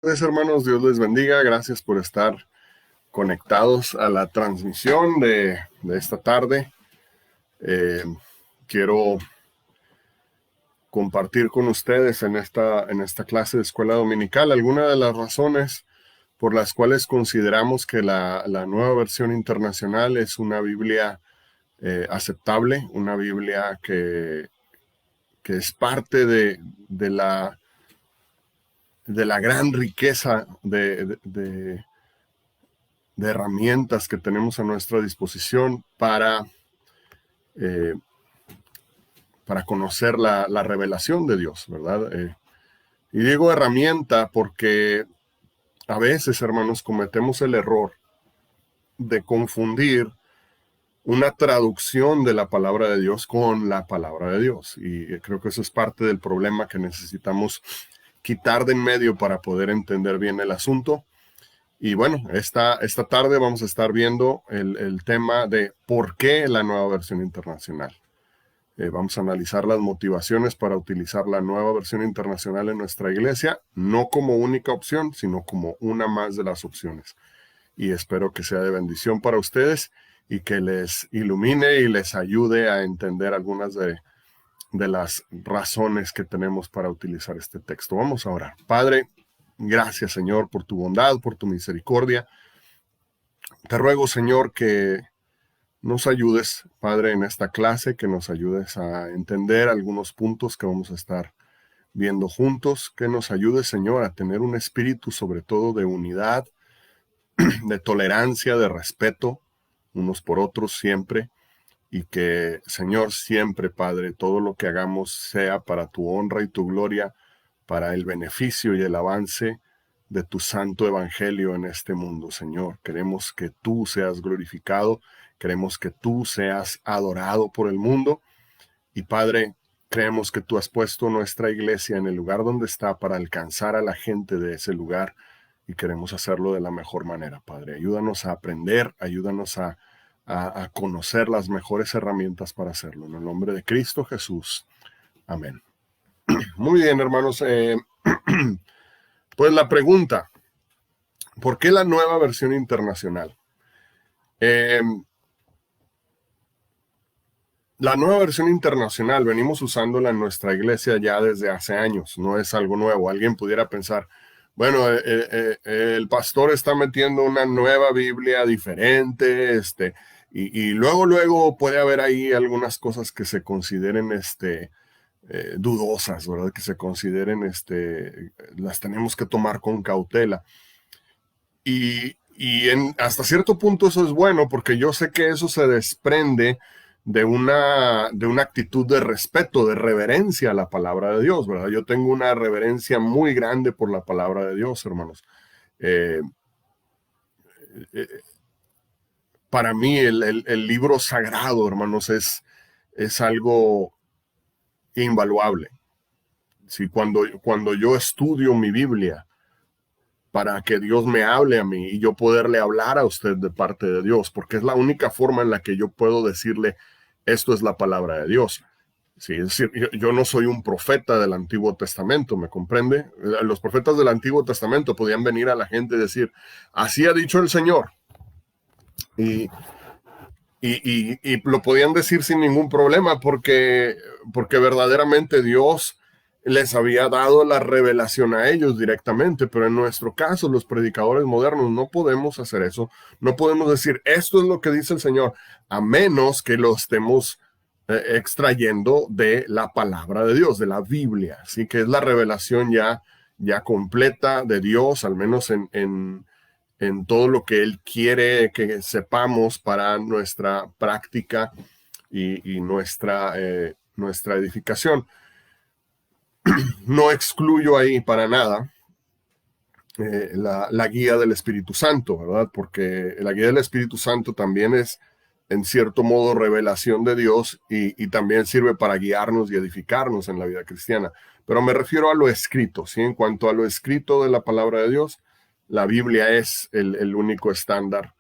Pues, hermanos, Dios les bendiga. Gracias por estar conectados a la transmisión de esta tarde. Quiero compartir con ustedes en esta clase de escuela dominical algunas de las razones por las cuales consideramos que la nueva versión internacional es una Biblia aceptable, una Biblia que es parte de la gran riqueza de herramientas que tenemos a nuestra disposición eh, para conocer la revelación de Dios, ¿verdad? Y digo herramienta porque a veces, hermanos, cometemos el error de confundir una traducción de la palabra de Dios con la palabra de Dios. Y creo que eso es parte del problema que necesitamos quitar de en medio para poder entender bien el asunto. Y bueno, esta tarde vamos a estar viendo el tema de por qué la nueva versión internacional. Vamos a analizar las motivaciones para utilizar la nueva versión internacional en nuestra iglesia, no como única opción, sino como una más de las opciones. Y espero que sea de bendición para ustedes y que les ilumine y les ayude a entender algunas de las razones que tenemos para utilizar este texto. Vamos a orar. Padre, gracias, Señor, por tu bondad, por tu misericordia. Te ruego, Señor, que nos ayudes, Padre, en esta clase, que nos ayudes a entender algunos puntos que vamos a estar viendo juntos, que nos ayudes, Señor, a tener un espíritu sobre todo de unidad, de tolerancia, de respeto unos por otros siempre, y que, Señor, siempre, Padre, todo lo que hagamos sea para tu honra y tu gloria, para el beneficio y el avance de tu santo evangelio en este mundo, Señor. Queremos que tú seas glorificado, queremos que tú seas adorado por el mundo. Y Padre, creemos que tú has puesto nuestra iglesia en el lugar donde está para alcanzar a la gente de ese lugar y queremos hacerlo de la mejor manera, Padre. Ayúdanos a aprender, ayúdanos a conocer las mejores herramientas para hacerlo. En el nombre de Cristo Jesús. Amén. Muy bien, hermanos. Pues la pregunta, ¿por qué la nueva versión internacional? La nueva versión internacional venimos usándola en nuestra iglesia ya desde hace años, no es algo nuevo. Alguien pudiera pensar, bueno, el pastor está metiendo una nueva Biblia diferente, y luego puede haber ahí algunas cosas que se consideren, dudosas, ¿verdad? Que se consideren, las tenemos que tomar con cautela. Y hasta cierto punto eso es bueno, porque yo sé que eso se desprende de una actitud de respeto, de reverencia a la palabra de Dios, ¿verdad? Yo tengo una reverencia muy grande por la palabra de Dios, hermanos. Eh, eh, para mí el libro sagrado, hermanos, es algo invaluable. ¿Sí? Cuando yo estudio mi Biblia, para que Dios me hable a mí y yo poderle hablar a usted de parte de Dios, porque es la única forma en la que yo puedo decirle, esto es la palabra de Dios. Sí, es decir, yo no soy un profeta del Antiguo Testamento, ¿me comprende? Los profetas del Antiguo Testamento podían venir a la gente y decir, así ha dicho el Señor. Y, y lo podían decir sin ningún problema porque verdaderamente Dios les había dado la revelación a ellos directamente, pero en nuestro caso, los predicadores modernos, no podemos hacer eso. No podemos decir, esto es lo que dice el Señor, a menos que lo estemos extrayendo de la palabra de Dios, de la Biblia. Así que es la revelación ya completa de Dios, al menos en todo lo que Él quiere que sepamos para nuestra práctica y nuestra edificación. No excluyo ahí para nada la guía del Espíritu Santo, ¿verdad? Porque la guía del Espíritu Santo también es, en cierto modo, revelación de Dios y también sirve para guiarnos y edificarnos en la vida cristiana. Pero me refiero a lo escrito, ¿sí? En cuanto a lo escrito de la palabra de Dios, la Biblia es el único estándar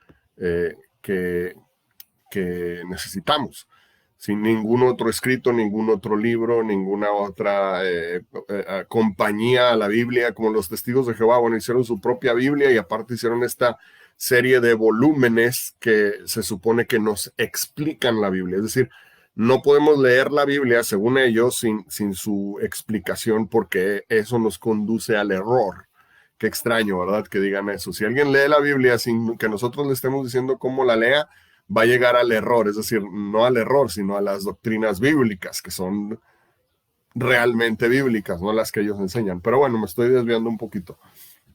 que necesitamos. sin ningún otro escrito, ningún otro libro, ninguna otra compañía a la Biblia, como los Testigos de Jehová. Bueno, hicieron su propia Biblia y aparte hicieron esta serie de volúmenes que se supone que nos explican la Biblia. Es decir, no podemos leer la Biblia, según ellos, sin su explicación, porque eso nos conduce al error. Qué extraño, ¿verdad? Que digan eso. Si alguien lee la Biblia sin que nosotros le estemos diciendo cómo la lea, va a llegar al error, es decir, no al error, sino a las doctrinas bíblicas, que son realmente bíblicas, no las que ellos enseñan. Pero bueno, me estoy desviando un poquito.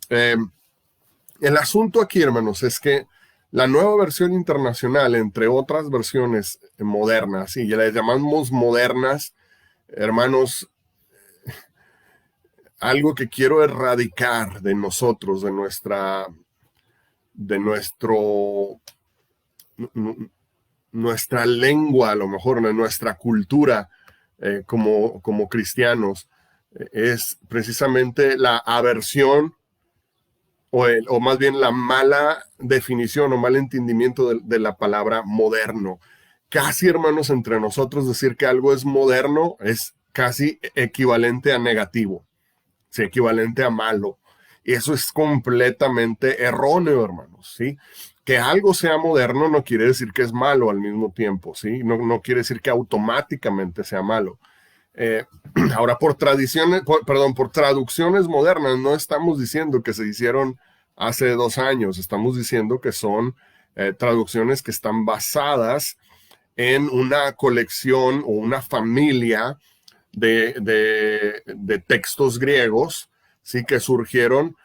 El asunto aquí, hermanos, es que la nueva versión internacional, entre otras versiones modernas, y las llamamos modernas, hermanos, algo que quiero erradicar de nosotros, de nuestra lengua, a lo mejor, de nuestra cultura como cristianos, es precisamente la aversión o más bien la mala definición o mal entendimiento de la palabra moderno. Casi, hermanos, entre nosotros decir que algo es moderno es casi equivalente a negativo, sí, equivalente a malo. Y eso es completamente erróneo, hermanos, ¿sí? Que algo sea moderno no quiere decir que es malo al mismo tiempo, ¿sí? No quiere decir que automáticamente sea malo. Ahora, por traducciones modernas, no estamos diciendo que se hicieron hace 2 años, estamos diciendo que son traducciones que están basadas en una colección o una familia de textos griegos, ¿sí? Que surgieron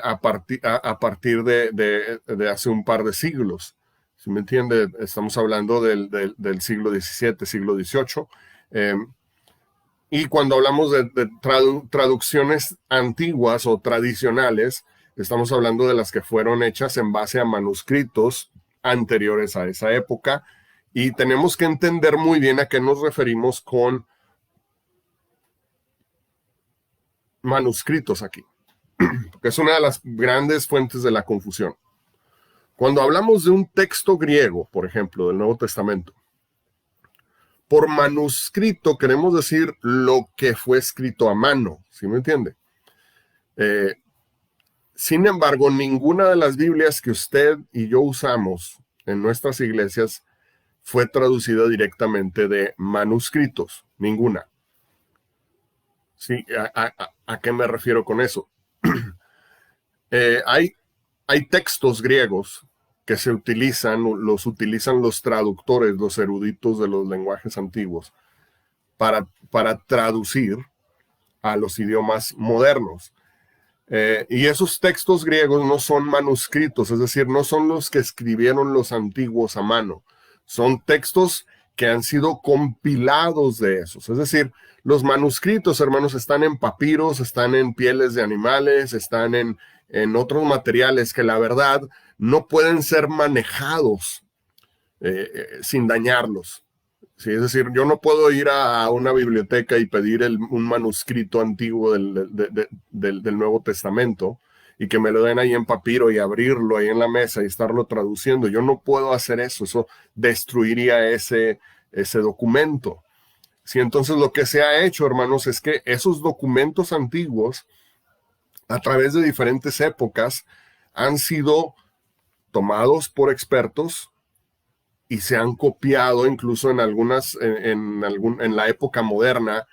a partir de hace un par de siglos. ¿Sí me entiende? Estamos hablando del siglo XVII, siglo XVIII. Y cuando hablamos de traducciones antiguas o tradicionales, estamos hablando de las que fueron hechas en base a manuscritos anteriores a esa época. Y tenemos que entender muy bien a qué nos referimos con manuscritos aquí, porque es una de las grandes fuentes de la confusión. Cuando hablamos de un texto griego, por ejemplo, del Nuevo Testamento, por manuscrito queremos decir lo que fue escrito a mano, ¿sí me entiende? Sin embargo, ninguna de las Biblias que usted y yo usamos en nuestras iglesias fue traducida directamente de manuscritos, ninguna. ¿Sí? ¿A qué me refiero con eso? Hay textos griegos que se utilizan los traductores, los eruditos de los lenguajes antiguos, para traducir a los idiomas modernos. Y esos textos griegos no son manuscritos, es decir, no son los que escribieron los antiguos a mano, son textos que han sido compilados de esos. Es decir, los manuscritos, hermanos, están en papiros, están en pieles de animales, están en otros materiales que la verdad no pueden ser manejados sin dañarlos. Sí, es decir, yo no puedo ir a una biblioteca y pedir un manuscrito antiguo del Nuevo Testamento y que me lo den ahí en papiro y abrirlo ahí en la mesa y estarlo traduciendo. Yo no puedo hacer eso, eso destruiría ese documento. Sí, entonces lo que se ha hecho, hermanos, es que esos documentos antiguos, a través de diferentes épocas, han sido tomados por expertos y se han copiado incluso en la época moderna,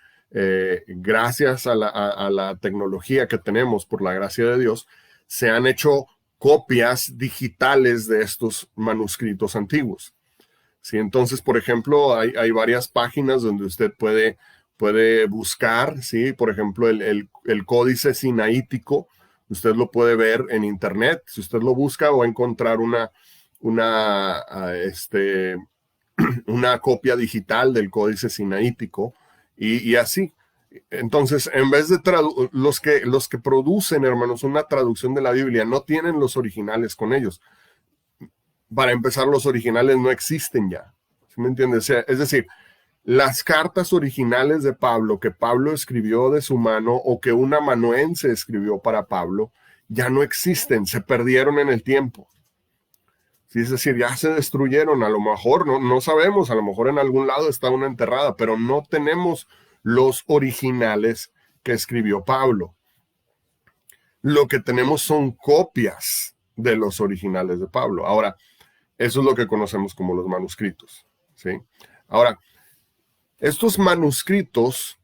gracias a la tecnología que tenemos, por la gracia de Dios, se han hecho copias digitales de estos manuscritos antiguos. ¿Sí? Entonces, por ejemplo, hay varias páginas donde usted puede buscar, ¿sí? Por ejemplo, el códice sinaítico, usted lo puede ver en internet. Si usted lo busca, va a encontrar una copia digital del códice sinaítico y así. Entonces, en vez de los que producen, hermanos, una traducción de la Biblia no tienen los originales con ellos. Para empezar, los originales no existen ya. ¿Sí me entiendes? O sea, es decir, las cartas originales de Pablo, que Pablo escribió de su mano o que un amanuense escribió para Pablo, ya no existen, se perdieron en el tiempo. Sí, es decir, ya se destruyeron, a lo mejor, no sabemos, a lo mejor en algún lado está una enterrada, pero no tenemos los originales que escribió Pablo. Lo que tenemos son copias de los originales de Pablo. Ahora, eso es lo que conocemos como los manuscritos, ¿sí? Ahora, estos manuscritos,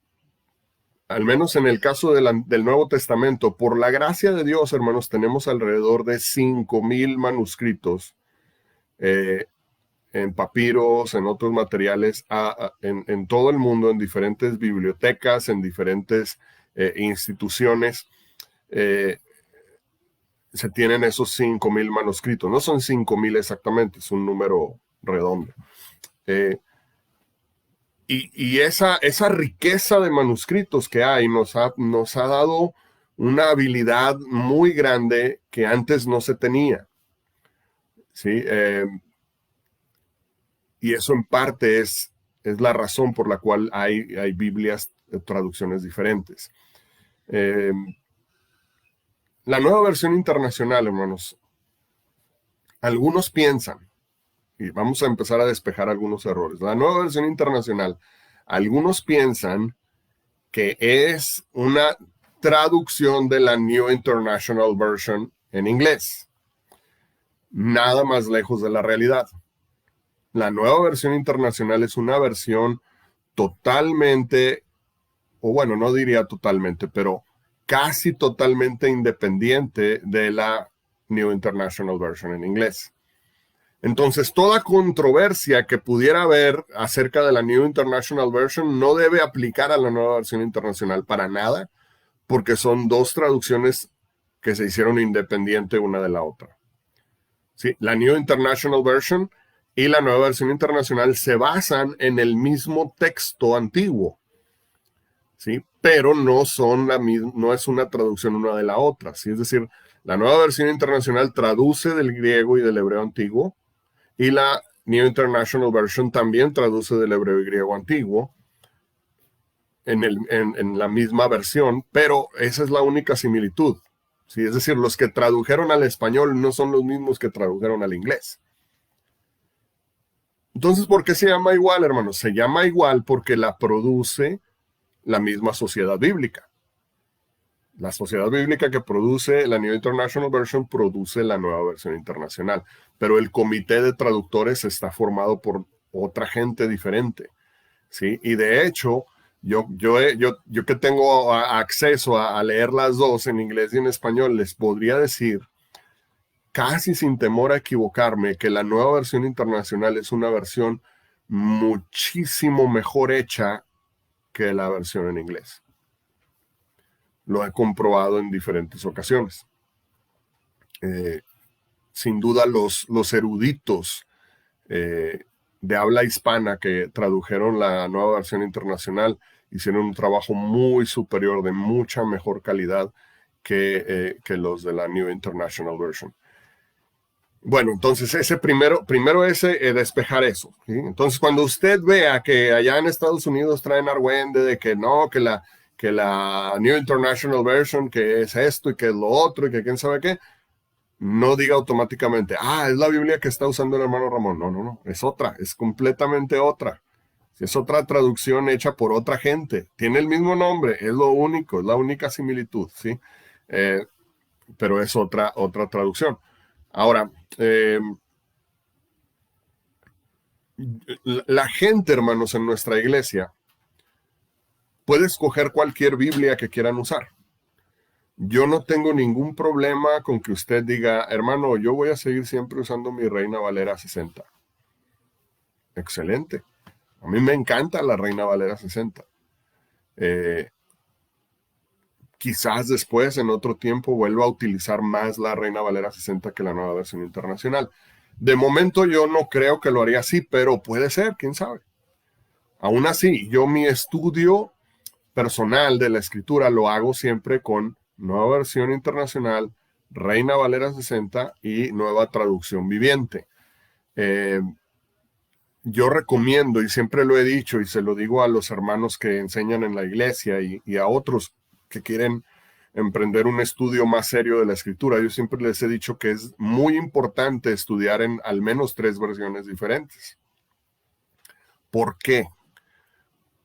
al menos en el caso del Nuevo Testamento, por la gracia de Dios, hermanos, tenemos alrededor de 5,000 manuscritos eh, en papiros, en otros materiales, en todo el mundo, en diferentes bibliotecas, en diferentes instituciones. Se tienen esos 5,000 manuscritos. No son 5,000 exactamente, es un número redondo. Y esa riqueza de manuscritos que hay nos ha dado una habilidad muy grande que antes no se tenía. ¿Sí? Y eso en parte es la razón por la cual hay Biblias de traducciones diferentes. La nueva versión internacional, hermanos, algunos piensan, y vamos a empezar a despejar algunos errores. La nueva versión internacional, algunos piensan que es una traducción de la New International Version en inglés. Nada más lejos de la realidad. La nueva versión internacional es una versión totalmente, o bueno, no diría totalmente, pero casi totalmente independiente de la New International Version en inglés. Entonces, toda controversia que pudiera haber acerca de la New International Version no debe aplicar a la nueva versión internacional para nada, porque son dos traducciones que se hicieron independiente una de la otra. ¿Sí? La New International Version y la nueva versión internacional se basan en el mismo texto antiguo, ¿sí? Pero no son la misma, no es una traducción una de la otra, ¿sí? Es decir, la nueva versión internacional traduce del griego y del hebreo antiguo, y la New International Version también traduce del hebreo y griego antiguo en la misma versión, pero esa es la única similitud. ¿Sí? Es decir, los que tradujeron al español no son los mismos que tradujeron al inglés. Entonces, ¿por qué se llama igual, hermanos? Se llama igual porque la produce la misma sociedad bíblica. La sociedad bíblica que produce la New International Version produce la nueva versión internacional, pero el comité de traductores está formado por otra gente diferente, ¿sí? Y de hecho, yo que tengo acceso a leer las dos en inglés y en español, les podría decir, casi sin temor a equivocarme, que la nueva versión internacional es una versión muchísimo mejor hecha que la versión en inglés. Lo he comprobado en diferentes ocasiones. Sin duda los eruditos de habla hispana que tradujeron la nueva versión internacional hicieron un trabajo muy superior, de mucha mejor calidad que los de la New International Version. Bueno, entonces ese primero despejar eso, ¿sí? Entonces, cuando usted vea que allá en Estados Unidos traen argüende de que no, que la New International Version, que es esto y que es lo otro y que quién sabe qué, no diga automáticamente, es la Biblia que está usando el hermano Ramón. No, es otra, es completamente otra. Es otra traducción hecha por otra gente. Tiene el mismo nombre, es lo único, es la única similitud, ¿sí? Pero es otra traducción. Ahora, la gente, hermanos, en nuestra iglesia puede escoger cualquier Biblia que quieran usar. Yo no tengo ningún problema con que usted diga, hermano, yo voy a seguir siempre usando mi Reina Valera 60. Excelente. A mí me encanta la Reina Valera 60. Quizás después, en otro tiempo, vuelva a utilizar más la Reina Valera 60 que la nueva versión internacional. De momento yo no creo que lo haría así, pero puede ser, quién sabe. Aún así, yo mi estudio personal de la escritura lo hago siempre con nueva versión internacional, Reina Valera 60 y nueva traducción viviente. Yo recomiendo, y siempre lo he dicho, y se lo digo a los hermanos que enseñan en la iglesia y a otros que quieren emprender un estudio más serio de la escritura. Yo siempre les he dicho que es muy importante estudiar en al menos 3 versiones diferentes. ¿Por qué?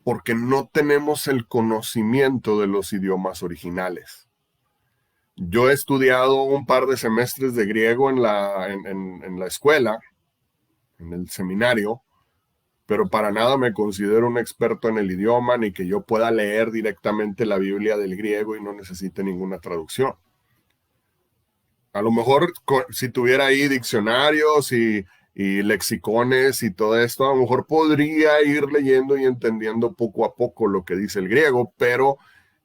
Porque no tenemos el conocimiento de los idiomas originales. Yo he estudiado un par de semestres de griego en la escuela, en el seminario, pero para nada me considero un experto en el idioma, ni que yo pueda leer directamente la Biblia del griego y no necesite ninguna traducción. A lo mejor si tuviera ahí diccionarios y lexicones y todo esto, a lo mejor podría ir leyendo y entendiendo poco a poco lo que dice el griego, pero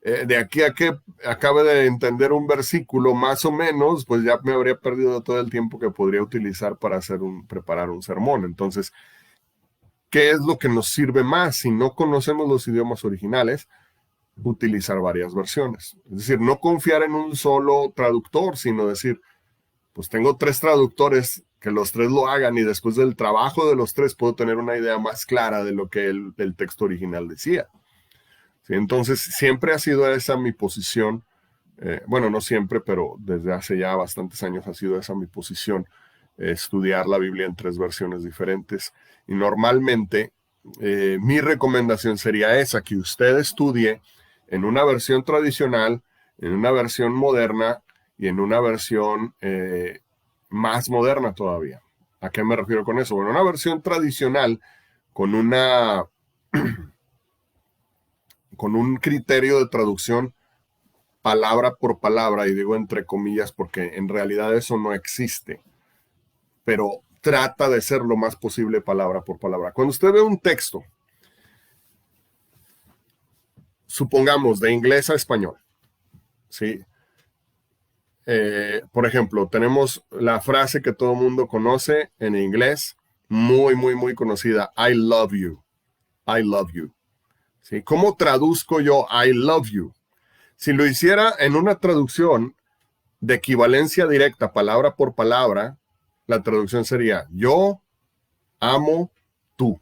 de aquí a que acabe de entender un versículo más o menos, pues ya me habría perdido todo el tiempo que podría utilizar para preparar un sermón. Entonces, ¿qué es lo que nos sirve más si no conocemos los idiomas originales? Utilizar varias versiones. Es decir, no confiar en un solo traductor, sino decir, pues tengo 3 traductores, que los 3 lo hagan y después del trabajo de los 3 puedo tener una idea más clara de lo que el texto original decía. ¿Sí? Entonces, siempre ha sido esa mi posición. Bueno, no siempre, pero desde hace ya bastantes años ha sido esa mi posición, estudiar la Biblia en 3 versiones diferentes. Y normalmente mi recomendación sería esa, que usted estudie en una versión tradicional, en una versión moderna y en una versión más moderna todavía. ¿A qué me refiero con eso? Bueno, una versión tradicional con con un criterio de traducción palabra por palabra, y digo entre comillas porque en realidad eso no existe, pero trata de ser lo más posible palabra por palabra. Cuando usted ve un texto, supongamos de inglés a español, ¿sí? Por ejemplo, tenemos la frase que todo el mundo conoce en inglés, muy, muy, muy conocida, I love you, I love you. ¿Sí? ¿Cómo traduzco yo I love you? Si lo hiciera en una traducción de equivalencia directa, palabra por palabra, la traducción sería yo amo tú.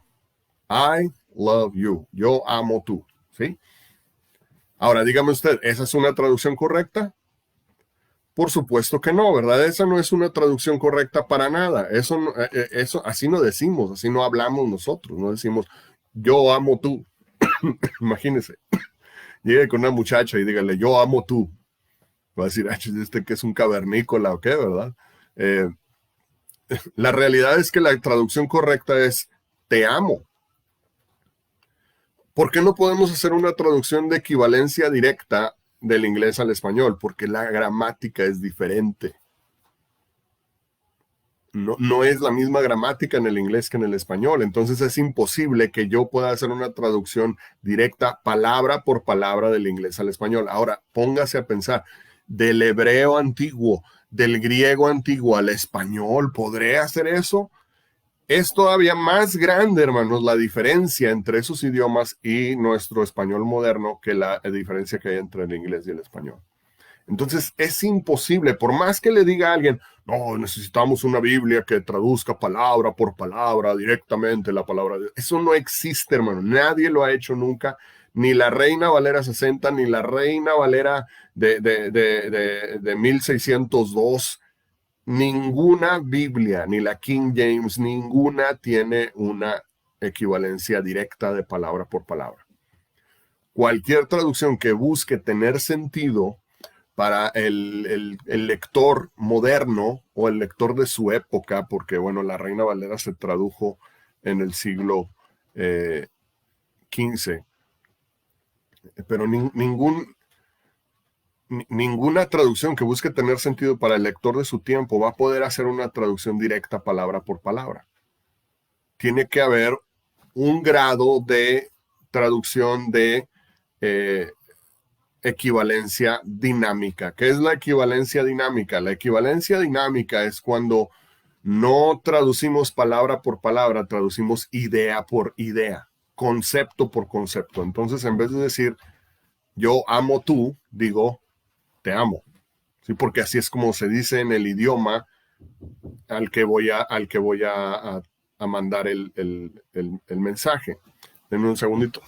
I love you. Yo amo tú. ¿Sí? Ahora, dígame usted, ¿esa es una traducción correcta? Por supuesto que no, ¿verdad? Esa no es una traducción correcta para nada. Eso así no decimos, así no hablamos nosotros. No decimos yo amo tú. Imagínese, llegue con una muchacha y dígale yo amo tú. Va a decir, este que es un cavernícola o qué, ¿verdad? Eh, la realidad es que la traducción correcta es te amo. ¿Por qué no podemos hacer una traducción de equivalencia directa del inglés al español? Porque la gramática es diferente. No es la misma gramática en el inglés que en el español. Entonces es imposible que yo pueda hacer una traducción directa, palabra por palabra, del inglés al español. Ahora, póngase a pensar, del hebreo antiguo, del griego antiguo al español, ¿podré hacer eso? Es todavía más grande, hermanos, la diferencia entre esos idiomas y nuestro español moderno que la diferencia que hay entre el inglés y el español. Entonces es imposible, por más que le diga a alguien, no, necesitamos una Biblia que traduzca palabra por palabra directamente la palabra de Dios. Eso no existe, hermano. Nadie lo ha hecho nunca. Ni la Reina Valera 60, ni la Reina Valera de 1602. Ninguna Biblia, ni la King James, ninguna tiene una equivalencia directa de palabra por palabra. Cualquier traducción que busque tener sentido para el lector moderno o el lector de su época, porque bueno, la Reina Valera se tradujo en el siglo XV, pero ninguna traducción que busque tener sentido para el lector de su tiempo va a poder hacer una traducción directa palabra por palabra. Tiene que haber un grado de traducción de equivalencia dinámica. ¿Qué es la equivalencia dinámica? La equivalencia dinámica es cuando no traducimos palabra por palabra, traducimos idea por idea, concepto por concepto. Entonces, en vez de decir yo amo tú, digo te amo. ¿Sí? Porque así es como se dice en el idioma al que voy a mandar el mensaje. Denme un segundito.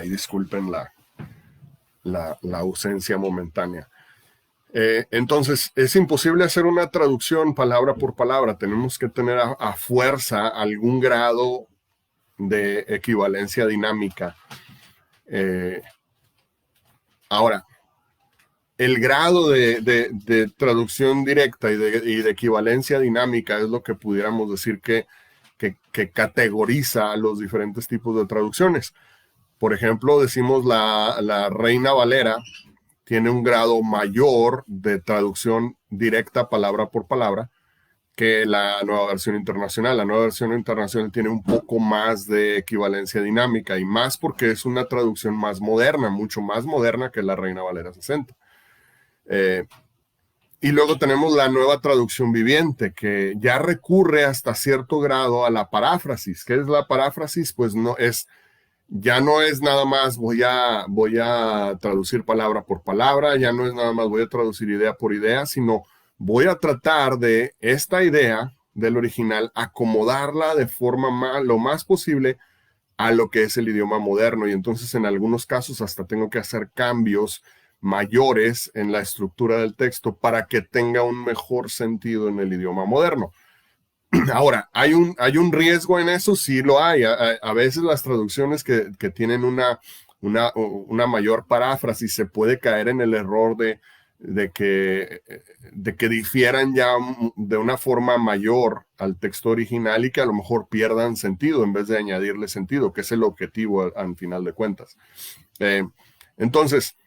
Ahí disculpen la ausencia momentánea. Entonces, es imposible hacer una traducción palabra por palabra. Tenemos que tener a fuerza algún grado de equivalencia dinámica. Ahora, el grado de traducción directa y de equivalencia dinámica es lo que pudiéramos decir que categoriza los diferentes tipos de traducciones. Por ejemplo, decimos la Reina Valera tiene un grado mayor de traducción directa palabra por palabra que la Nueva Versión Internacional. La Nueva Versión Internacional tiene un poco más de equivalencia dinámica, y más porque es una traducción más moderna, mucho más moderna que la Reina Valera 60. Y luego tenemos la Nueva Traducción Viviente, que ya recurre hasta cierto grado a la paráfrasis. ¿Qué es la paráfrasis? Pues ya no es nada más voy a traducir palabra por palabra, ya no es nada más voy a traducir idea por idea, sino voy a tratar de esta idea del original acomodarla de forma lo más posible a lo que es el idioma moderno, y entonces en algunos casos hasta tengo que hacer cambios mayores en la estructura del texto para que tenga un mejor sentido en el idioma moderno. Ahora, ¿hay un riesgo en eso? Sí lo hay. A veces las traducciones que tienen una mayor paráfrasis se puede caer en el error de que difieran ya de una forma mayor al texto original y que a lo mejor pierdan sentido en vez de añadirle sentido, que es el objetivo al final de cuentas. Entonces,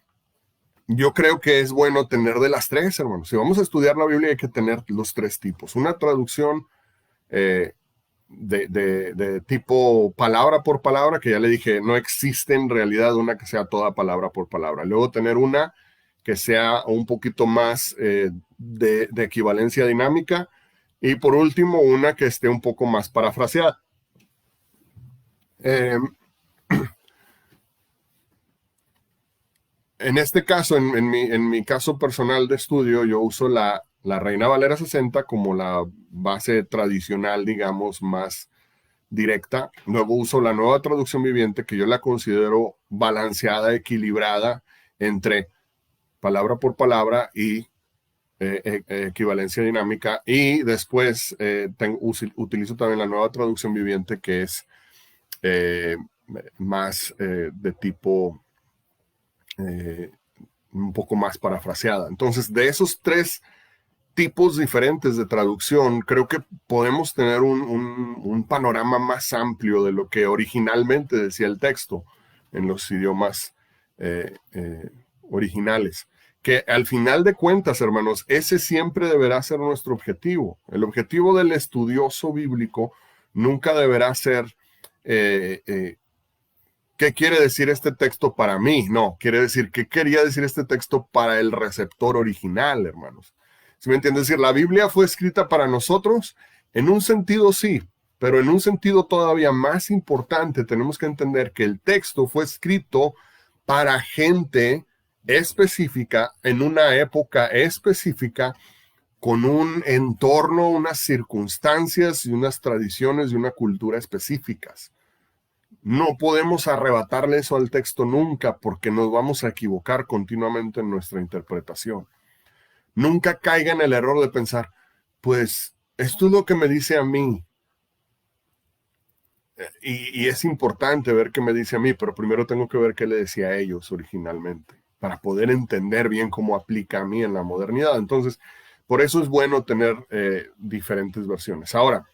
yo creo que es bueno tener de las tres, hermanos. Si vamos a estudiar la Biblia hay que tener los tres tipos. Una traducción de tipo palabra por palabra, que ya le dije, no existe en realidad una que sea toda palabra por palabra. Luego tener una que sea un poquito más de equivalencia dinámica, y por último una que esté un poco más parafraseada. En este caso, en mi caso personal de estudio, yo uso la Reina Valera 60 como la base tradicional, digamos, más directa. Luego uso la Nueva Traducción Viviente, que yo la considero balanceada, equilibrada entre palabra por palabra y equivalencia dinámica. Y después utilizo también la Nueva Traducción Viviente, que es más de tipo un poco más parafraseada. Entonces, de esos tres tipos diferentes de traducción, creo que podemos tener un panorama más amplio de lo que originalmente decía el texto en los idiomas originales. Que al final de cuentas, hermanos, ese siempre deberá ser nuestro objetivo. El objetivo del estudioso bíblico nunca deberá ser ¿qué quiere decir este texto para mí? No, quiere decir qué quería decir este texto para el receptor original, hermanos. ¿Sí me entiendes? Es decir, la Biblia fue escrita para nosotros, en un sentido sí, pero en un sentido todavía más importante tenemos que entender que el texto fue escrito para gente específica, en una época específica, con un entorno, unas circunstancias y unas tradiciones y una cultura específicas. No podemos arrebatarle eso al texto nunca, porque nos vamos a equivocar continuamente en nuestra interpretación. Nunca caiga en el error de pensar, pues esto es lo que me dice a mí. Y es importante ver qué me dice a mí, pero primero tengo que ver qué le decía a ellos originalmente, para poder entender bien cómo aplica a mí en la modernidad. Entonces, por eso es bueno tener diferentes versiones. Ahora,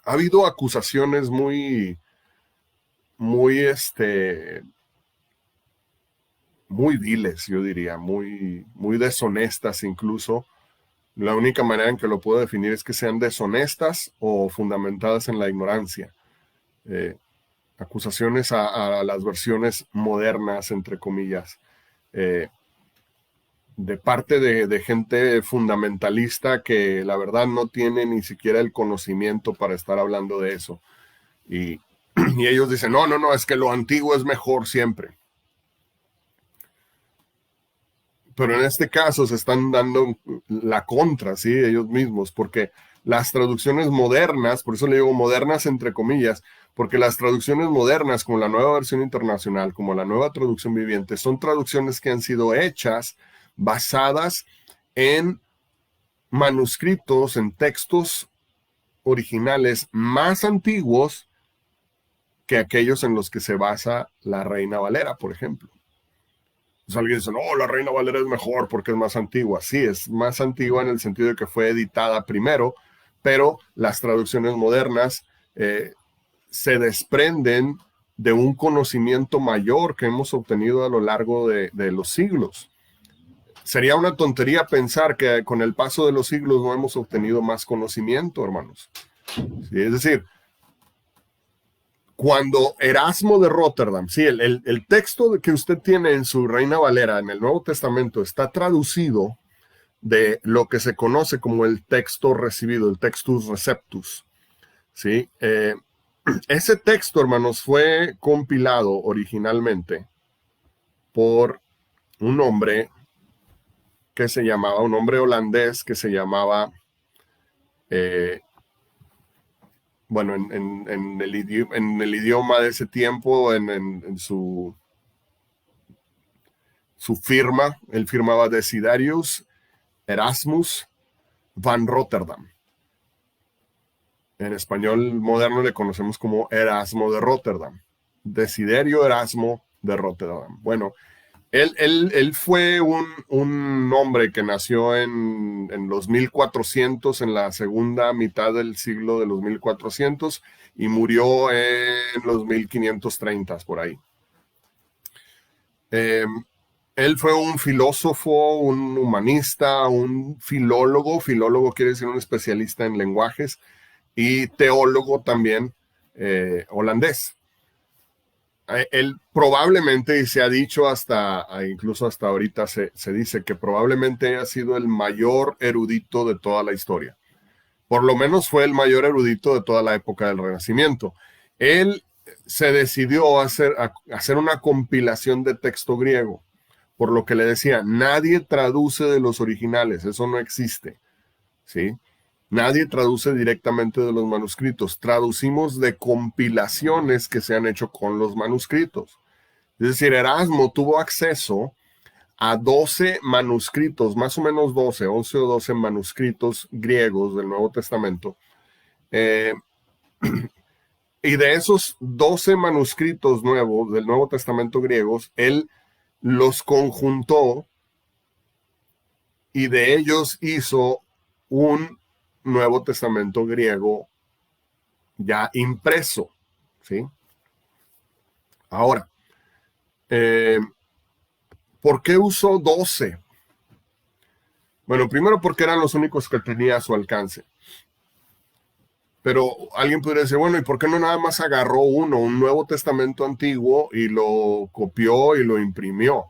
ha habido acusaciones muy viles, yo diría, muy deshonestas incluso. La única manera en que lo puedo definir es que sean deshonestas o fundamentadas en la ignorancia. Acusaciones a las versiones modernas, entre comillas, de parte de gente fundamentalista que la verdad no tiene ni siquiera el conocimiento para estar hablando de eso. Y ellos dicen, no, es que lo antiguo es mejor siempre. Pero en este caso se están dando la contra, ¿sí? Ellos mismos, porque las traducciones modernas, por eso le digo modernas entre comillas, porque las traducciones modernas, como la Nueva Versión Internacional, como la Nueva Traducción Viviente, son traducciones que han sido hechas basadas en manuscritos, en textos originales más antiguos que aquellos en los que se basa la Reina Valera, por ejemplo. Entonces alguien dice, no, la Reina Valera es mejor porque es más antigua. Sí, es más antigua en el sentido de que fue editada primero, pero las traducciones modernas se desprenden de un conocimiento mayor que hemos obtenido a lo largo de los siglos. Sería una tontería pensar que con el paso de los siglos no hemos obtenido más conocimiento, hermanos. ¿Sí? Es decir, cuando Erasmo de Rotterdam, sí, el texto que usted tiene en su Reina Valera en el Nuevo Testamento está traducido de lo que se conoce como el texto recibido, el textus receptus. ¿Sí? Ese texto, hermanos, fue compilado originalmente por un hombre que se llamaba, un hombre holandés que se llamaba, eh, bueno, en el idioma de ese tiempo, en su firma, él firmaba Desiderius Erasmus van Rotterdam. En español moderno le conocemos como Erasmo de Rotterdam. Desiderio Erasmo de Rotterdam. Bueno, él fue un hombre que nació en los 1400, en la segunda mitad del siglo de los 1400, y murió en los 1530, por ahí. Él fue un filósofo, un humanista, un filólogo. Filólogo quiere decir un especialista en lenguajes, y teólogo también holandés. Él probablemente, y se ha dicho incluso hasta ahorita, se dice que probablemente ha sido el mayor erudito de toda la historia. Por lo menos fue el mayor erudito de toda la época del Renacimiento. Él se decidió a hacer una compilación de texto griego, por lo que le decía, nadie traduce de los originales, eso no existe, ¿sí? Nadie traduce directamente de los manuscritos, traducimos de compilaciones que se han hecho con los manuscritos. Es decir, Erasmo tuvo acceso a 12 manuscritos, más o menos 12, 11 o 12 manuscritos griegos del Nuevo Testamento. Y de esos 12 manuscritos nuevos del Nuevo Testamento griegos, él los conjuntó y de ellos hizo un Nuevo Testamento griego ya impreso, ¿sí? Ahora, ¿por qué usó 12? Bueno, primero porque eran los únicos que tenía a su alcance. Pero alguien podría decir, bueno, ¿y por qué no nada más agarró un Nuevo Testamento antiguo, y lo copió y lo imprimió?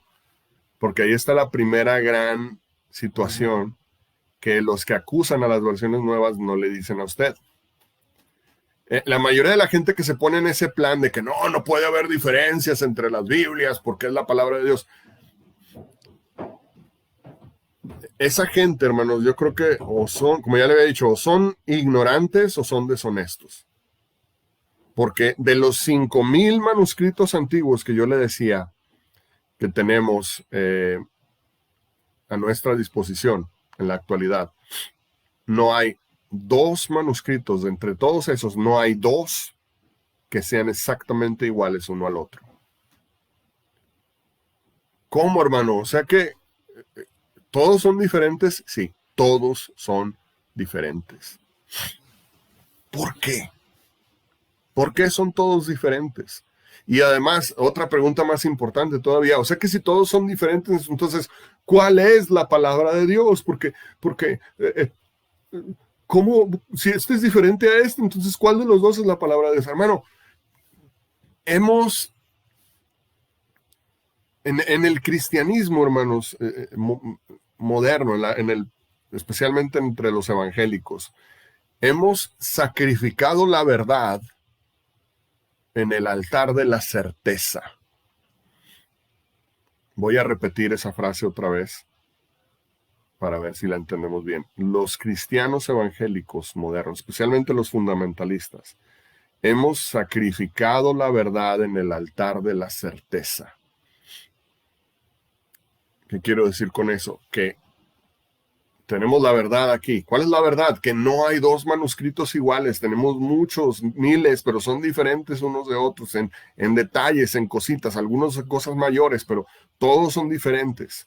Porque ahí está la primera gran situación que los que acusan a las versiones nuevas no le dicen a usted. La mayoría de la gente que se pone en ese plan de que no puede haber diferencias entre las Biblias porque es la palabra de Dios. Esa gente, hermanos, yo creo que o son, como ya le había dicho, o son ignorantes o son deshonestos. Porque de los 5000 manuscritos antiguos que yo le decía que tenemos a nuestra disposición en la actualidad, no hay 2 manuscritos, de entre todos esos, no hay 2 que sean exactamente iguales uno al otro. ¿Cómo, hermano? O sea que todos son diferentes. Sí, todos son diferentes. ¿Por qué? ¿Por qué son todos diferentes? Y además, otra pregunta más importante todavía, o sea que si todos son diferentes, entonces, ¿cuál es la palabra de Dios? Porque ¿cómo? Si este es diferente a este, entonces, ¿cuál de los dos es la palabra de Dios? Hermano, hemos, en el cristianismo, hermanos, moderno, especialmente entre los evangélicos, hemos sacrificado la verdad en el altar de la certeza. Voy a repetir esa frase otra vez. para ver si la entendemos bien. Los cristianos evangélicos modernos, especialmente los fundamentalistas, hemos sacrificado la verdad en el altar de la certeza. ¿Qué quiero decir con eso? Que tenemos la verdad aquí. ¿Cuál es la verdad? Que no hay dos manuscritos iguales. Tenemos muchos, miles, pero son diferentes unos de otros en detalles, en cositas, algunas cosas mayores, pero todos son diferentes.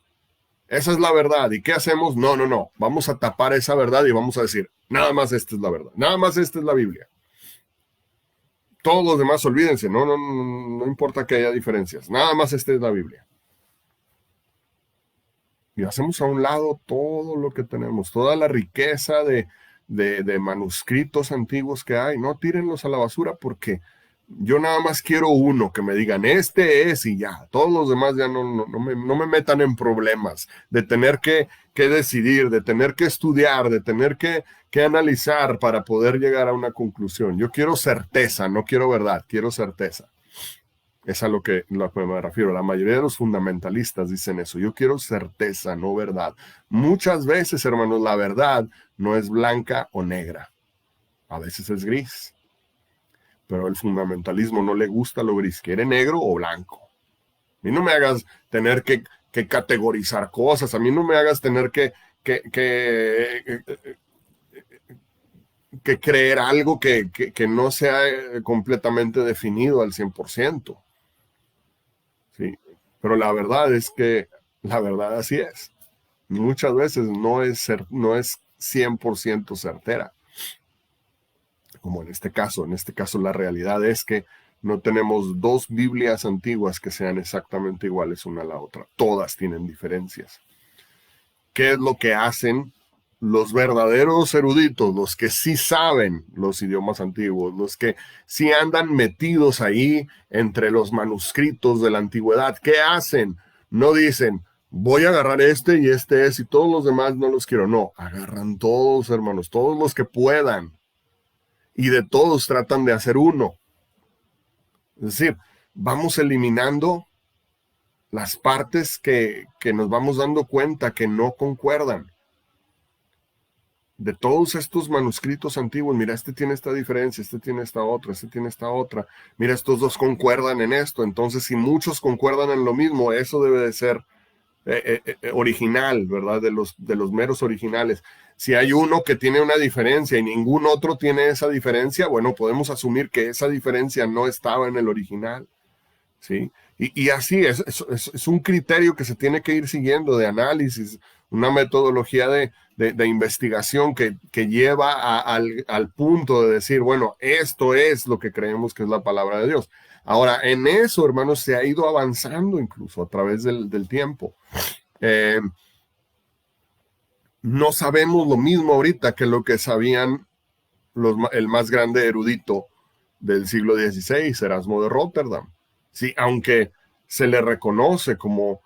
Esa es la verdad. ¿Y qué hacemos? No, no, no. Vamos a tapar esa verdad y vamos a decir, nada más esta es la verdad. Nada más esta es la Biblia. Todos los demás olvídense. No, no, no, no importa que haya diferencias. Nada más esta es la Biblia. Y hacemos a un lado todo lo que tenemos, toda la riqueza de manuscritos antiguos que hay. No tírenlos a la basura porque yo nada más quiero uno que me digan, este es y ya. Todos los demás ya no me metan en problemas de tener que decidir, de tener que estudiar, de tener que analizar para poder llegar a una conclusión. Yo quiero certeza, no quiero verdad, quiero certeza. Es a lo que me refiero. La mayoría de los fundamentalistas dicen eso. Yo quiero certeza, no verdad. Muchas veces, hermanos, la verdad no es blanca o negra. A veces es gris. Pero el fundamentalismo no le gusta lo gris. Quiere negro o blanco. A mí no me hagas tener que categorizar cosas. A mí no me hagas tener que creer algo que no sea completamente definido al 100%. Sí, pero la verdad es que la verdad así es. Muchas veces no es 100% certera, como en este caso. En este caso la realidad es que no tenemos dos Biblias antiguas que sean exactamente iguales una a la otra. Todas tienen diferencias. ¿Qué es lo que hacen los verdaderos eruditos, los que sí saben los idiomas antiguos, los que sí andan metidos ahí entre los manuscritos de la antigüedad? ¿Qué hacen? No dicen, voy a agarrar este y este es y todos los demás no los quiero. No, agarran todos, hermanos, todos los que puedan y de todos tratan de hacer uno. Es decir, vamos eliminando las partes que nos vamos dando cuenta que no concuerdan. De todos estos manuscritos antiguos, mira, este tiene esta diferencia, este tiene esta otra, este tiene esta otra. Mira, estos dos concuerdan en esto. Entonces, si muchos concuerdan en lo mismo, eso debe de ser original, ¿verdad? De los meros originales. Si hay uno que tiene una diferencia y ningún otro tiene esa diferencia, bueno, podemos asumir que esa diferencia no estaba en el original, ¿sí? Y así es un criterio que se tiene que ir siguiendo de análisis, una metodología de investigación que lleva al punto de decir, bueno, esto es lo que creemos que es la palabra de Dios. Ahora, en eso, hermanos, se ha ido avanzando incluso a través del tiempo. No sabemos lo mismo ahorita que lo que sabían el más grande erudito del siglo XVI, Erasmo de Rotterdam. Sí, aunque se le reconoce como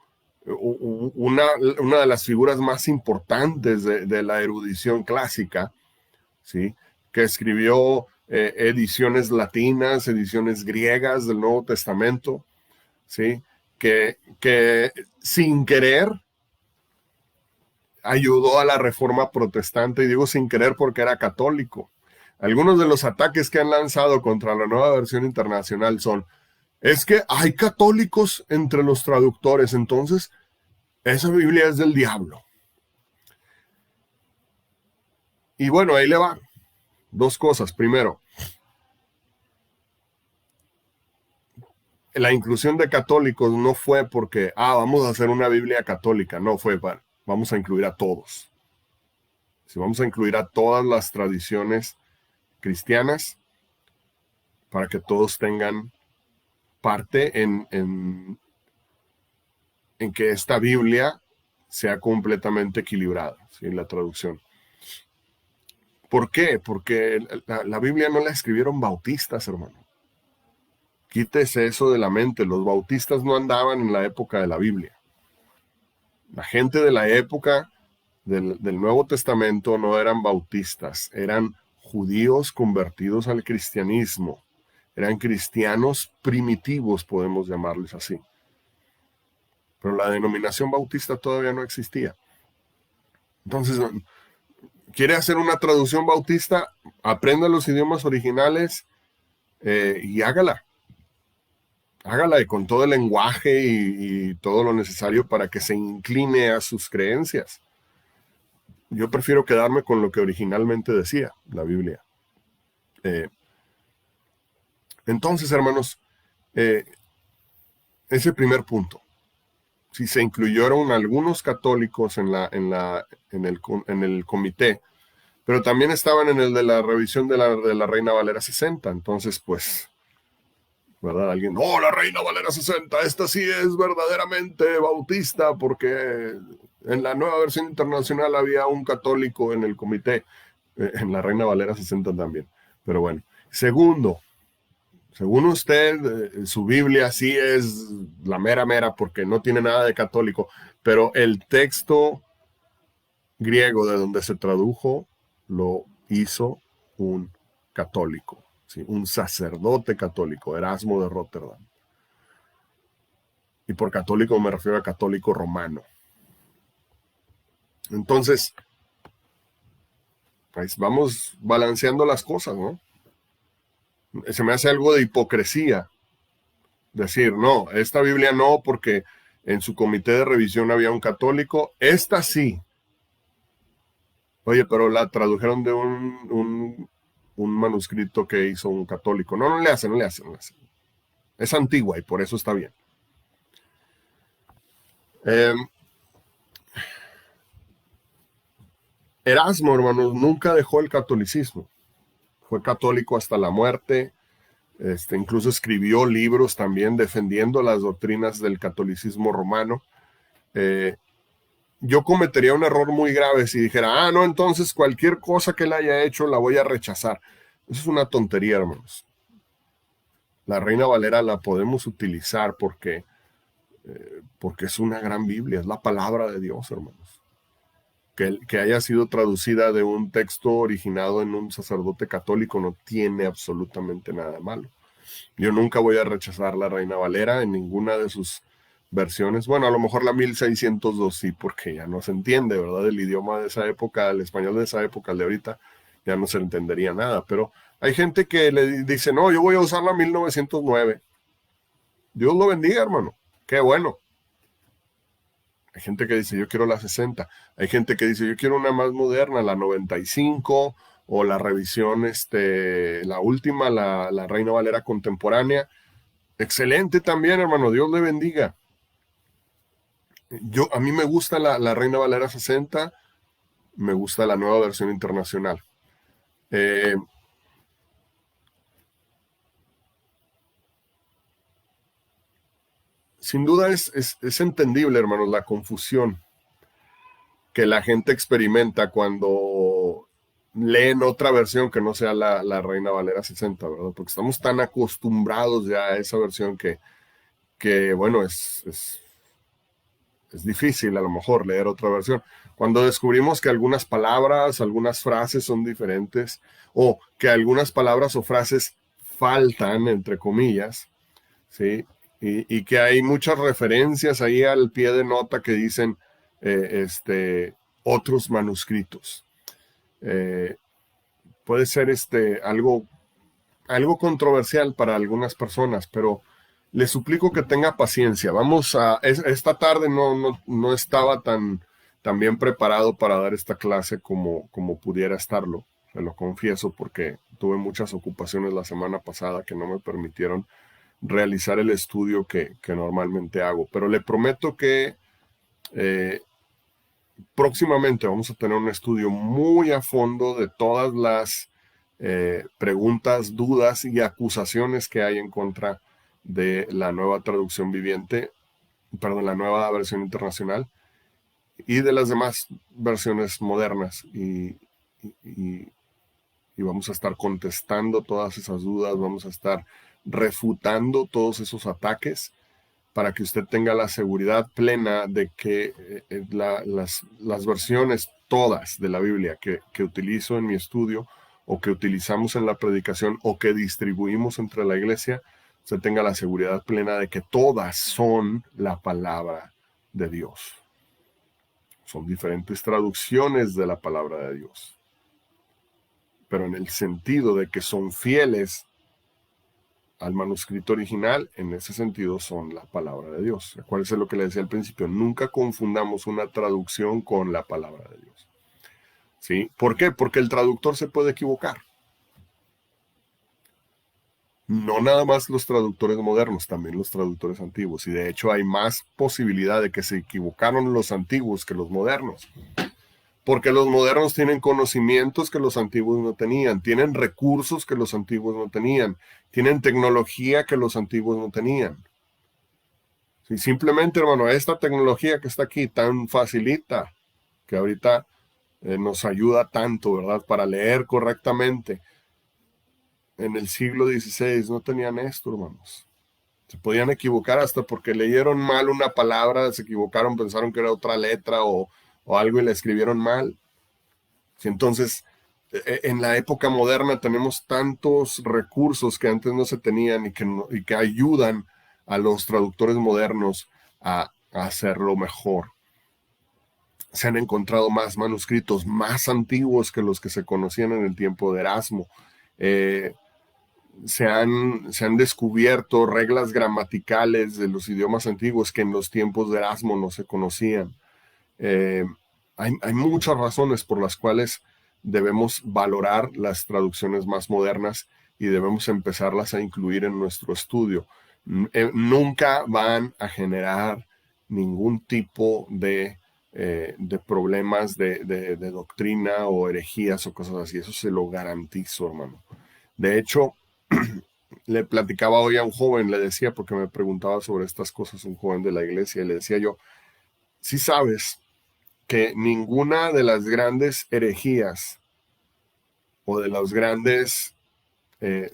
una de las figuras más importantes de la erudición clásica, ¿sí? Que escribió ediciones latinas, ediciones griegas del Nuevo Testamento, ¿sí? Que sin querer ayudó a la Reforma Protestante, y digo sin querer porque era católico. Algunos de los ataques que han lanzado contra la Nueva Versión Internacional es que hay católicos entre los traductores, entonces esa Biblia es del diablo. Y bueno, ahí le va. Dos cosas. Primero, la inclusión de católicos no fue porque, vamos a hacer una Biblia católica. No, fue vamos a incluir a todos. Si vamos a incluir a todas las tradiciones cristianas para que todos tengan parte en que esta Biblia sea completamente equilibrada, ¿sí? La traducción. ¿Por qué? Porque la Biblia no la escribieron bautistas, hermano. Quítese eso de la mente. Los bautistas no andaban en la época de la Biblia. La gente de la época del Nuevo Testamento no eran bautistas, eran judíos convertidos al cristianismo. Eran cristianos primitivos, podemos llamarles así. Pero la denominación bautista todavía no existía. Entonces, quiere hacer una traducción bautista, aprenda los idiomas originales y hágala. Hágala y con todo el lenguaje y todo lo necesario para que se incline a sus creencias. Yo prefiero quedarme con lo que originalmente decía la Biblia. Entonces, hermanos, ese primer punto. Si se incluyeron algunos católicos en el comité, pero también estaban en el de la revisión de la Reina Valera 60. Entonces, pues, ¿verdad? Alguien, oh, la Reina Valera 60, esta sí es verdaderamente bautista, porque en la nueva versión internacional había un católico en el comité, en la Reina Valera 60 también. Pero bueno, segundo, según usted, su Biblia sí es la mera mera porque no tiene nada de católico, pero el texto griego de donde se tradujo lo hizo un católico, ¿sí? Un sacerdote católico, Erasmo de Rotterdam. Y por católico me refiero a católico romano. Entonces, pues vamos balanceando las cosas, ¿no? Se me hace algo de hipocresía decir, no, esta Biblia no, porque en su comité de revisión había un católico, esta sí. Oye, pero la tradujeron de un manuscrito que hizo un católico. No, no le hacen. Es antigua y por eso está bien. Erasmo, hermanos, nunca dejó el catolicismo. Fue católico hasta la muerte. Incluso escribió libros también defendiendo las doctrinas del catolicismo romano. Yo cometería un error muy grave si dijera, no, entonces cualquier cosa que él haya hecho la voy a rechazar. Eso es una tontería, hermanos. La Reina Valera la podemos utilizar porque es una gran Biblia, es la palabra de Dios, hermanos. Que haya sido traducida de un texto originado en un sacerdote católico no tiene absolutamente nada de malo. Yo nunca voy a rechazar la Reina Valera en ninguna de sus versiones. Bueno, a lo mejor la 1602 sí, porque ya no se entiende, ¿verdad? El idioma de esa época, el español de esa época, el de ahorita, ya no se entendería nada. Pero hay gente que le dice, no, yo voy a usar la 1909. Dios lo bendiga, hermano. Qué bueno. Hay gente que dice, yo quiero la 60. Hay gente que dice, yo quiero una más moderna, la 95 o la revisión, la última, la Reina Valera contemporánea. Excelente también, hermano. Dios le bendiga. A mí me gusta la Reina Valera 60, me gusta la nueva versión internacional. Sin duda es entendible, hermanos, la confusión que la gente experimenta cuando leen otra versión que no sea la Reina Valera 60, ¿verdad? Porque estamos tan acostumbrados ya a esa versión que bueno, es difícil a lo mejor leer otra versión. Cuando descubrimos que algunas palabras, algunas frases son diferentes, o que algunas palabras o frases faltan, entre comillas, ¿sí? Y que hay muchas referencias ahí al pie de nota que dicen otros manuscritos. Puede ser algo controversial para algunas personas, pero le suplico que tenga paciencia. Esta tarde no estaba tan bien preparado para dar esta clase como pudiera estarlo, se lo confieso, porque tuve muchas ocupaciones la semana pasada que no me permitieron realizar el estudio que normalmente hago. Pero le prometo que próximamente vamos a tener un estudio muy a fondo de todas las preguntas, dudas y acusaciones que hay en contra de la nueva traducción viviente, perdón, la nueva versión internacional y de las demás versiones modernas. Y vamos a estar contestando todas esas dudas, vamos a estar refutando todos esos ataques para que usted tenga la seguridad plena de que las versiones todas de la Biblia que utilizo en mi estudio o que utilizamos en la predicación o que distribuimos entre la iglesia, usted tenga la seguridad plena de que todas son la palabra de Dios. Son diferentes traducciones de la palabra de Dios, pero en el sentido de que son fieles al manuscrito original, en ese sentido son la palabra de Dios. Acuérdense lo que le decía al principio, nunca confundamos una traducción con la palabra de Dios. ¿Sí? ¿Por qué? Porque el traductor se puede equivocar. No nada más los traductores modernos, también los traductores antiguos. Y de hecho hay más posibilidad de que se equivocaron los antiguos que los modernos. Porque los modernos tienen conocimientos que los antiguos no tenían, tienen recursos que los antiguos no tenían, tienen tecnología que los antiguos no tenían. Sí, simplemente, hermano, esta tecnología que está aquí tan facilita, que ahorita nos ayuda tanto, ¿verdad? Para leer correctamente. En el siglo XVI no tenían esto, hermanos. Se podían equivocar hasta porque leyeron mal una palabra, se equivocaron, pensaron que era otra letra o algo y la escribieron mal. Entonces, en la época moderna tenemos tantos recursos que antes no se tenían y que ayudan a los traductores modernos a hacerlo mejor. Se han encontrado más manuscritos más antiguos que los que se conocían en el tiempo de Erasmo. Se han descubierto reglas gramaticales de los idiomas antiguos que en los tiempos de Erasmo no se conocían. Hay muchas razones por las cuales debemos valorar las traducciones más modernas y debemos empezarlas a incluir en nuestro estudio. Nunca van a generar ningún tipo de problemas de doctrina o herejías o cosas así. Eso se lo garantizo, hermano. De hecho, le platicaba hoy a un joven, le decía, porque me preguntaba sobre estas cosas, un joven de la iglesia, y le decía yo, si sabes que ninguna de las grandes herejías o de las grandes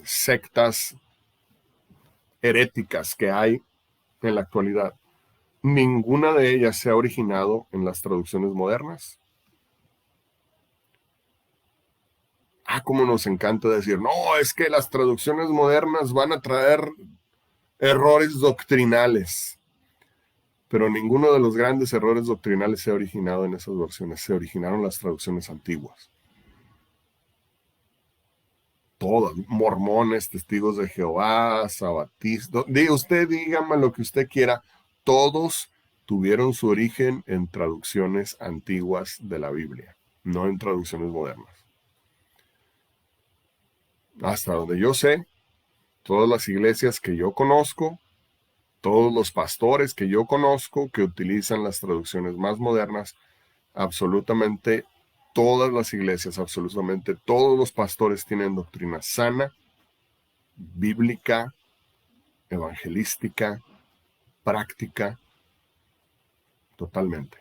sectas heréticas que hay en la actualidad, ninguna de ellas se ha originado en las traducciones modernas. Como nos encanta decir, no, es que las traducciones modernas van a traer errores doctrinales. Pero ninguno de los grandes errores doctrinales se ha originado en esas versiones, se originaron las traducciones antiguas. Todas, mormones, testigos de Jehová, sabatistas, usted dígame lo que usted quiera, todos tuvieron su origen en traducciones antiguas de la Biblia, no en traducciones modernas. Hasta donde yo sé, todas las iglesias que yo conozco, todos los pastores que yo conozco que utilizan las traducciones más modernas, absolutamente todas las iglesias, absolutamente todos los pastores tienen doctrina sana, bíblica, evangelística, práctica, totalmente.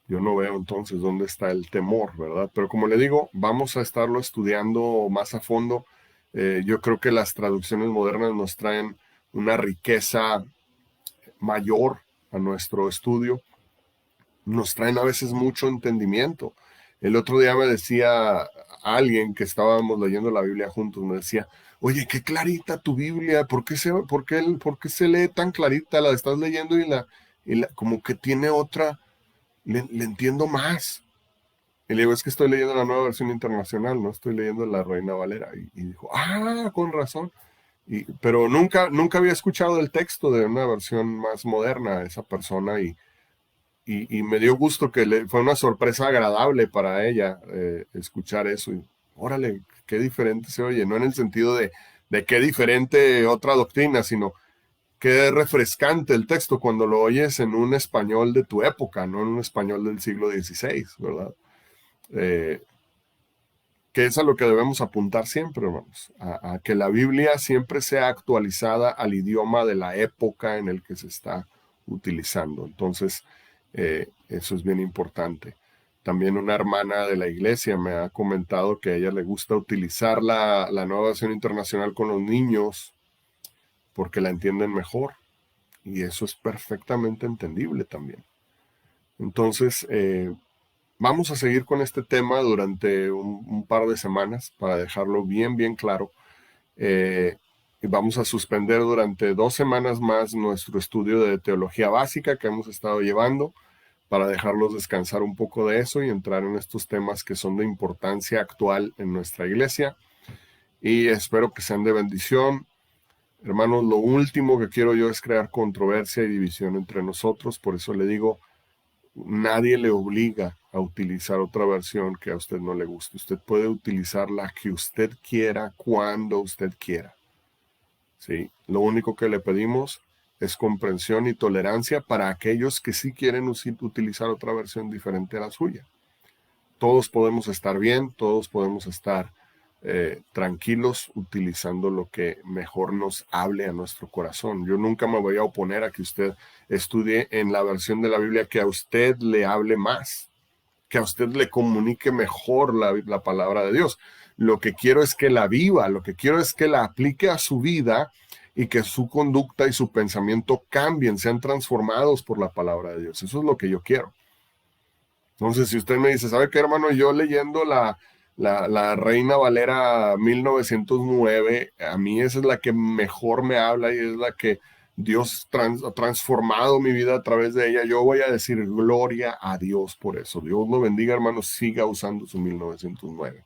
Yo no veo entonces dónde está el temor, ¿verdad? Pero como le digo, vamos a estarlo estudiando más a fondo. Yo creo que las traducciones modernas nos traen una riqueza mayor a nuestro estudio. Nos traen a veces mucho entendimiento. El otro día me decía alguien que estábamos leyendo la Biblia juntos, me decía, oye, qué clarita tu Biblia, ¿por qué se lee tan clarita? La estás leyendo y como que tiene otra, le entiendo más. Y le digo, es que estoy leyendo la nueva versión internacional, no estoy leyendo la Reina Valera. Y dijo, con razón. Pero nunca había escuchado el texto de una versión más moderna esa persona y me dio gusto que fue una sorpresa agradable para ella escuchar eso. Y órale, qué diferente se oye, no en el sentido de qué diferente otra doctrina, sino qué refrescante el texto cuando lo oyes en un español de tu época, no en un español del siglo XVI, ¿verdad? Que es a lo que debemos apuntar siempre, hermanos, a que la Biblia siempre sea actualizada al idioma de la época en el que se está utilizando. Entonces, eso es bien importante. También una hermana de la iglesia me ha comentado que a ella le gusta utilizar la nueva versión internacional con los niños porque la entienden mejor. Y eso es perfectamente entendible también. Entonces, vamos a seguir con este tema durante un par de semanas para dejarlo bien claro. Y vamos a suspender durante 2 semanas más nuestro estudio de teología básica que hemos estado llevando para dejarlos descansar un poco de eso y entrar en estos temas que son de importancia actual en nuestra iglesia. Y espero que sean de bendición. Hermanos, lo último que quiero yo es crear controversia y división entre nosotros. Por eso le digo, nadie le obliga a utilizar otra versión que a usted no le guste. Usted puede utilizar la que usted quiera, cuando usted quiera. ¿Sí? Lo único que le pedimos es comprensión y tolerancia para aquellos que sí quieren utilizar otra versión diferente a la suya. Todos podemos estar bien, todos podemos estar tranquilos utilizando lo que mejor nos hable a nuestro corazón. Yo nunca me voy a oponer a que usted estudie en la versión de la Biblia que a usted le hable más, que a usted le comunique mejor la palabra de Dios. Lo que quiero es que la viva, lo que quiero es que la aplique a su vida y que su conducta y su pensamiento cambien, sean transformados por la palabra de Dios. Eso es lo que yo quiero. Entonces, si usted me dice, ¿sabe qué, hermano? Yo leyendo la Reina Valera 1909, a mí esa es la que mejor me habla y es la que Dios ha transformado mi vida a través de ella. Yo voy a decir gloria a Dios por eso. Dios lo bendiga, hermano, siga usando su 1909.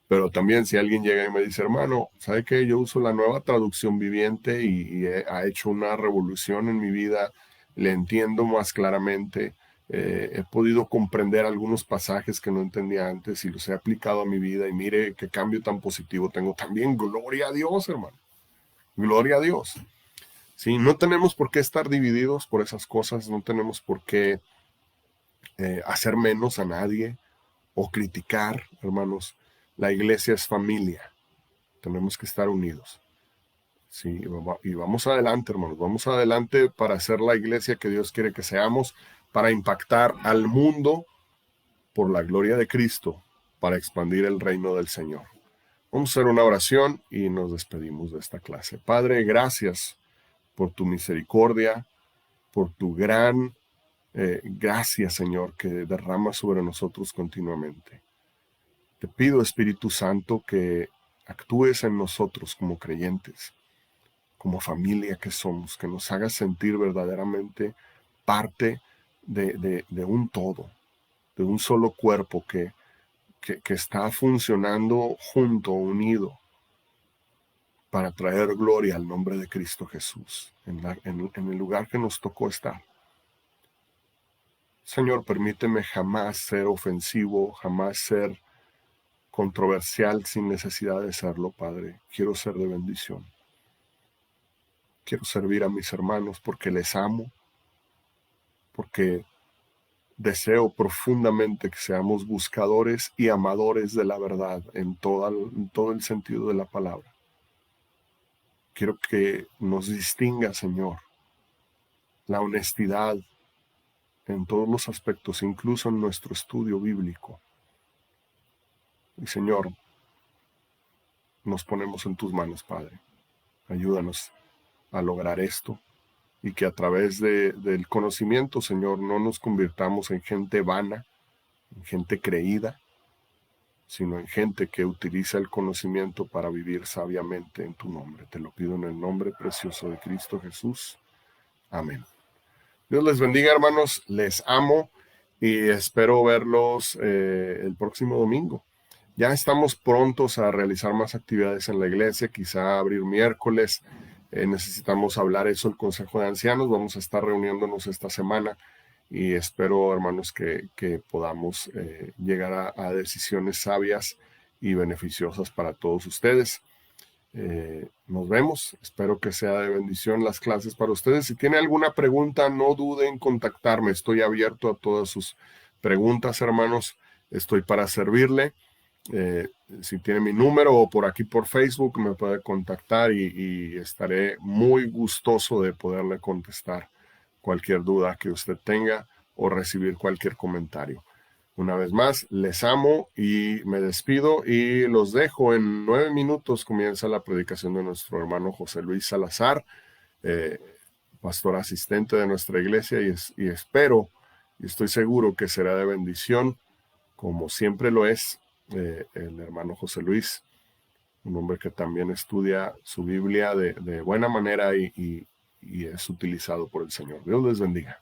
Pero también si alguien llega y me dice, hermano, ¿sabe qué? Yo uso la nueva traducción viviente y ha hecho una revolución en mi vida, le entiendo más claramente, he podido comprender algunos pasajes que no entendía antes y los he aplicado a mi vida y mire qué cambio tan positivo tengo también. Gloria a Dios, hermano. Gloria a Dios. Sí, no tenemos por qué estar divididos por esas cosas, no tenemos por qué hacer menos a nadie o criticar, hermanos. La iglesia es familia. Tenemos que estar unidos. Sí, y vamos adelante, hermanos. Vamos adelante para ser la iglesia que Dios quiere que seamos, para impactar al mundo por la gloria de Cristo, para expandir el reino del Señor. Vamos a hacer una oración y nos despedimos de esta clase. Padre, gracias por tu misericordia, por tu gran gracia, Señor, que derrama sobre nosotros continuamente. Te pido, Espíritu Santo, que actúes en nosotros como creyentes, como familia que somos, que nos hagas sentir verdaderamente parte de un todo, de un solo cuerpo que está funcionando junto, unido, para traer gloria al nombre de Cristo Jesús, en el lugar que nos tocó estar. Señor, permíteme jamás ser ofensivo, jamás ser controversial sin necesidad de serlo, Padre. Quiero ser de bendición. Quiero servir a mis hermanos porque les amo, porque deseo profundamente que seamos buscadores y amadores de la verdad en todo el sentido de la palabra. Quiero que nos distinga, Señor, la honestidad en todos los aspectos, incluso en nuestro estudio bíblico. Y Señor, nos ponemos en tus manos, Padre. Ayúdanos a lograr esto y que a través del conocimiento, Señor, no nos convirtamos en gente vana, en gente creída, sino en gente que utiliza el conocimiento para vivir sabiamente en tu nombre. Te lo pido en el nombre precioso de Cristo Jesús. Amén. Dios les bendiga, hermanos. Les amo y espero verlos el próximo domingo. Ya estamos prontos a realizar más actividades en la iglesia, quizá abrir miércoles. Necesitamos hablar eso el Consejo de Ancianos. Vamos a estar reuniéndonos esta semana y espero, hermanos, que podamos llegar a decisiones sabias y beneficiosas para todos ustedes. Nos vemos. Espero que sea de bendición las clases para ustedes. Si tiene alguna pregunta, no duden en contactarme. Estoy abierto a todas sus preguntas, hermanos. Estoy para servirle. Si tiene mi número o por aquí por Facebook me puede contactar y estaré muy gustoso de poderle contestar cualquier duda que usted tenga o recibir cualquier comentario. Una vez más, les amo y me despido y los dejo. En 9 minutos comienza la predicación de nuestro hermano José Luis Salazar, pastor asistente de nuestra iglesia, y espero y estoy seguro que será de bendición, como siempre lo es el hermano José Luis, un hombre que también estudia su Biblia de buena manera y es utilizado por el Señor. Dios les bendiga.